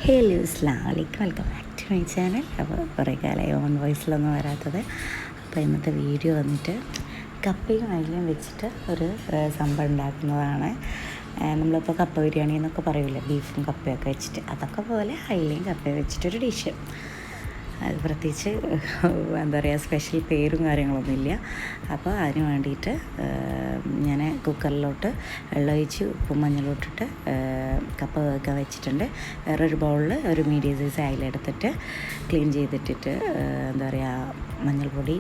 Hello അസ്സലാമു അലൈക്കും, welcome back to my channel. അപ്പോൾ കുറേ കാലമായി ഓൺ വോയിസിലൊന്നും വരാത്തത്. അപ്പോൾ ഇന്നത്തെ വീഡിയോ വന്നിട്ട് കപ്പയും അയിലയും വെച്ചിട്ട് ഒരു സംഭവം ഉണ്ടാക്കുന്നതാണ്. നമ്മളിപ്പോൾ കപ്പ ബിരിയാണി എന്നൊക്കെ പറയില്ലേ, ബീഫും കപ്പയൊക്കെ വെച്ചിട്ട്, അതൊക്കെ പോലെ അയിലയും കപ്പയും വെച്ചിട്ടൊരു ഡിഷ്. അത് പ്രത്യേകിച്ച് എന്താ പറയുക, സ്പെഷ്യൽ പേരും കാര്യങ്ങളൊന്നുമില്ല. അപ്പോൾ അതിന് വേണ്ടിയിട്ട് ഞാൻ കുക്കറിലോട്ട് വെള്ളം ഒഴിച്ച് ഉപ്പും മഞ്ഞളും ഇട്ടിട്ട് കപ്പ വേക്കാൻ വെച്ചിട്ടുണ്ട്. വേറൊരു ബൗളിൽ ഒരു മീഡിയം സൈസ് അയില എടുത്തിട്ട് ക്ലീൻ ചെയ്തിട്ടിട്ട് എന്താ പറയുക, മഞ്ഞൾപ്പൊടി,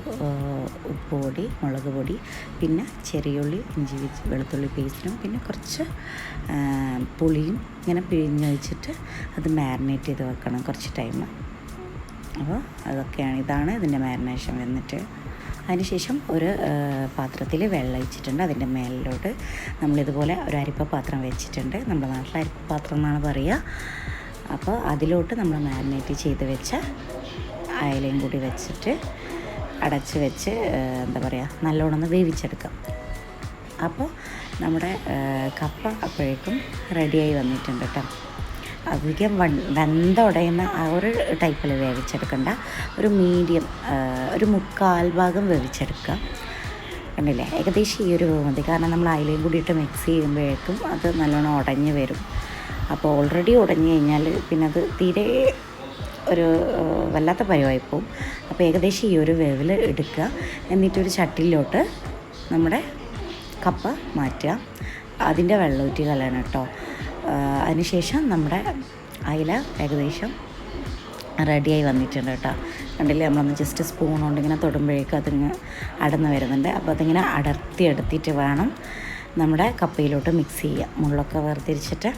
ഉപ്പ് പൊടി, മുളക് പൊടി, പിന്നെ ചെറിയുള്ളി, ഇഞ്ചി വെളുത്തുള്ളി പേസ്റ്റും, പിന്നെ കുറച്ച് പുളിയും ഇങ്ങനെ പിഴിഞ്ഞ് വെച്ചിട്ട് അത് മാരിനേറ്റ് ചെയ്ത് വെക്കണം കുറച്ച് ടൈം. അപ്പോൾ ഇതാണ് ഇതിൻ്റെ മാരിനേഷൻ വന്നിട്ട്. അതിനുശേഷം ഒരു പാത്രത്തിൽ വെള്ളം ഒഴിച്ചിട്ടുണ്ട്. അതിൻ്റെ മേലിലോട്ട് നമ്മളിതുപോലെ ഒരു അരിപ്പ പാത്രം വെച്ചിട്ടുണ്ട്. നമ്മുടെ നാട്ടിൽ അരിപ്പ പാത്രം എന്നാണ് പറയുക. അപ്പോൾ അതിലോട്ട് നമ്മൾ മാരിനേറ്റ് ചെയ്ത് വെച്ച അയിലയും കൂടി വെച്ചിട്ട് അടച്ച് വെച്ച് എന്താ പറയുക, നല്ലോണം ഒന്ന് വേവിച്ചെടുക്കാം. അപ്പോൾ നമ്മുടെ കപ്പ അപ്പോഴേക്കും റെഡിയായി വന്നിട്ടുണ്ട് കേട്ടോ. അധികം വെന്തുടയുന്ന ആ ഒരു ടൈപ്പിൽ വേവിച്ചെടുക്കണ്ട, ഒരു മീഡിയം, ഒരു 3/4 ഭാഗം വേവിച്ചെടുക്കുക. കണ്ടില്ലേ, ഏകദേശം ഈ ഒരു മതി. കാരണം നമ്മൾ അയിലയും കൂടിയിട്ട് മിക്സ് ചെയ്യുമ്പോഴേക്കും അത് നല്ലോണം ഉടഞ്ഞ് വരും. അപ്പോൾ ഓൾറെഡി ഉടഞ്ഞു കഴിഞ്ഞാൽ പിന്നെ അത് തീരെ ഒരു വല്ലാത്ത പരിവായിപ്പോവും. അപ്പോൾ ഏകദേശം ഈ ഒരു വേവിൽ എടുക്കുക. എന്നിട്ടൊരു ചട്ടിയിലോട്ട് നമ്മുടെ കപ്പ മാറ്റുക. അതിൻ്റെ വെള്ളമൂറ്റി കളയണം കേട്ടോ. അതിനുശേഷം നമ്മുടെ അയില ഏകദേശം റെഡിയായി വന്നിട്ടുണ്ട് കേട്ടോ. കണ്ടില്ലേ, നമ്മളൊന്ന് ജസ്റ്റ് സ്പൂൺ കൊണ്ട് ഇങ്ങനെ തൊടുമ്പോഴേക്കും അതിങ്ങനെ അടന്ന് വരുന്നുണ്ട്. അപ്പോൾ അതിങ്ങനെ എടുത്തിട്ട് വേണം നമ്മുടെ കപ്പയിലോട്ട് മിക്സ് ചെയ്യുക, മുള്ളൊക്കെ വേർതിരിച്ചിട്ട്.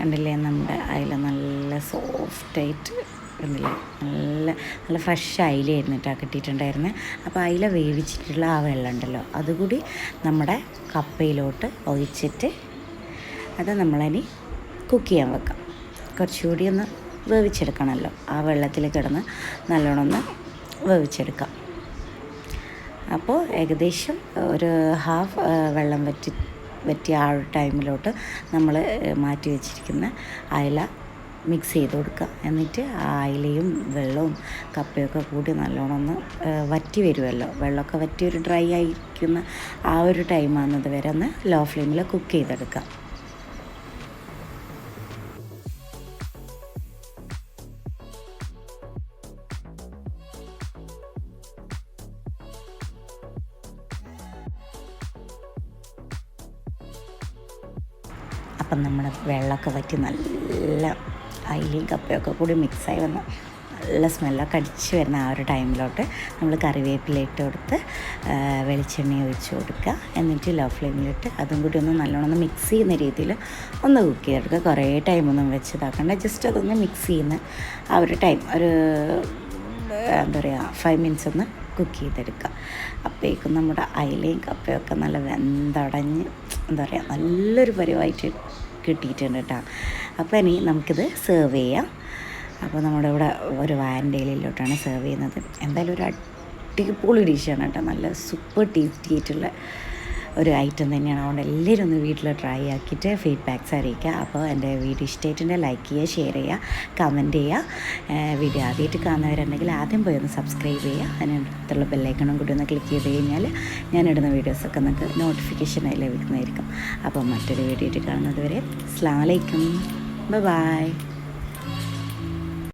കണ്ടില്ലേ, നമ്മുടെ അയില നല്ല സോഫ്റ്റായിട്ട് കണ്ടില്ലേ, നല്ല ഫ്രഷ് അയിലയായിരുന്നു കേട്ടോ കിട്ടിയിട്ടുണ്ടായിരുന്നത്. അപ്പോൾ അയില വേവിച്ചിട്ടുള്ള ആ വെള്ളം ഉണ്ടല്ലോ, അതുകൂടി നമ്മുടെ കപ്പയിലോട്ട് ഒഴിച്ചിട്ട് അത് നമ്മളിനി കുക്ക് ചെയ്യാൻ വെക്കാം. കുറച്ചുകൂടി ഒന്ന് വേവിച്ചെടുക്കണമല്ലോ, ആ വെള്ളത്തിൽ കിടന്ന് നല്ലോണം ഒന്ന് വേവിച്ചെടുക്കാം. അപ്പോൾ ഏകദേശം ഒരു ഹാഫ് വെള്ളം വറ്റിയ ആ ഒരു ടൈമിലോട്ട് നമ്മൾ മാറ്റി വെച്ചിരിക്കുന്ന അയില മിക്സ് ചെയ്ത് കൊടുക്കുക. എന്നിട്ട് ആ അയിലയും വെള്ളവും കപ്പയൊക്കെ കൂടി നല്ലോണം ഒന്ന് വറ്റി വരുമല്ലോ, വെള്ളമൊക്കെ വറ്റി ഒരു ഡ്രൈ ആയിരിക്കുന്ന ആ ഒരു ടൈമാകുന്നത് വരെ ഒന്ന് ലോ ഫ്ലെയിമിൽ കുക്ക് ചെയ്തെടുക്കുക. അപ്പം നമ്മുടെ വെള്ളമൊക്കെ വറ്റി നല്ല അയിലയും കപ്പയൊക്കെ കൂടി മിക്സായി വന്ന് നല്ല സ്മെല്ലൊക്കെ അടിച്ച് വരുന്ന ആ ഒരു ടൈമിലോട്ട് നമ്മൾ കറിവേപ്പില ഇട്ട് കൊടുത്ത് വെളിച്ചെണ്ണ ഒഴിച്ച് കൊടുക്കുക. എന്നിട്ട് ലോ ഫ്ലെയിമിലിട്ട് അതും കൂടി ഒന്ന് നല്ലോണം ഒന്ന് മിക്സ് ചെയ്യുന്ന രീതിയിൽ ഒന്ന് കുക്ക് ചെയ്തെടുക്കുക. കുറേ ടൈമൊന്നും വെച്ച് ഇതാക്കണ്ട, ജസ്റ്റ് അതൊന്ന് മിക്സ് ചെയ്യുന്ന ആ ഒരു ടൈം, ഒരു എന്താ പറയുക, 5 മിനിറ്റ്സ് ഒന്ന് കുക്ക് ചെയ്തെടുക്കുക. അപ്പോഴേക്കും നമ്മുടെ അയിലയും കപ്പയൊക്കെ നല്ല വെന്തടഞ്ഞ് എന്താ പറയുക, നല്ലൊരു പരിവായിട്ട് കിട്ടിയിട്ടുണ്ട് കേട്ടോ. അപ്പോൾ ഇനി നമുക്കിത് സെർവ് ചെയ്യാം. അപ്പോൾ നമ്മുടെ ഇവിടെ ഒരു വാൻഡേലിലോട്ടാണ് സെർവ് ചെയ്യുന്നത്. എന്തായാലും ഒരു അടിപൊളി ഡിഷാണ് കേട്ടോ, നല്ല സൂപ്പർ ടേസ്റ്റി ആയിട്ടുള്ള ഒരു ഐറ്റം തന്നെയാണ്. അതുകൊണ്ട് എല്ലാവരും ഒന്ന് വീട്ടിൽ ട്രൈ ആക്കിയിട്ട് ഫീഡ്ബാക്ക്സ് അറിയിക്കുക. അപ്പോൾ എൻ്റെ വീഡിയോ ഇഷ്ടമായിട്ടുണ്ടെങ്കിൽ ലൈക്ക് ചെയ്യുക, ഷെയർ ചെയ്യുക, കമൻറ്റ് ചെയ്യുക. വീഡിയോ ആദ്യമായിട്ട് കാണുന്നവരുണ്ടെങ്കിൽ ആദ്യം പോയി ഒന്ന് സബ്സ്ക്രൈബ് ചെയ്യുക. അതിനടുത്തുള്ള ബെല്ലൈക്കണും കൂടി ഒന്ന് ക്ലിക്ക് ചെയ്ത് കഴിഞ്ഞാൽ ഞാനിടുന്ന വീഡിയോസൊക്കെ നിങ്ങൾക്ക് നോട്ടിഫിക്കേഷനായി ലഭിക്കുന്നതായിരിക്കും. അപ്പോൾ മറ്റൊരു വീഡിയോ ആയിട്ട് കാണുന്നത് വരെ അസ്സലാമു അലൈക്കും, ബൈ.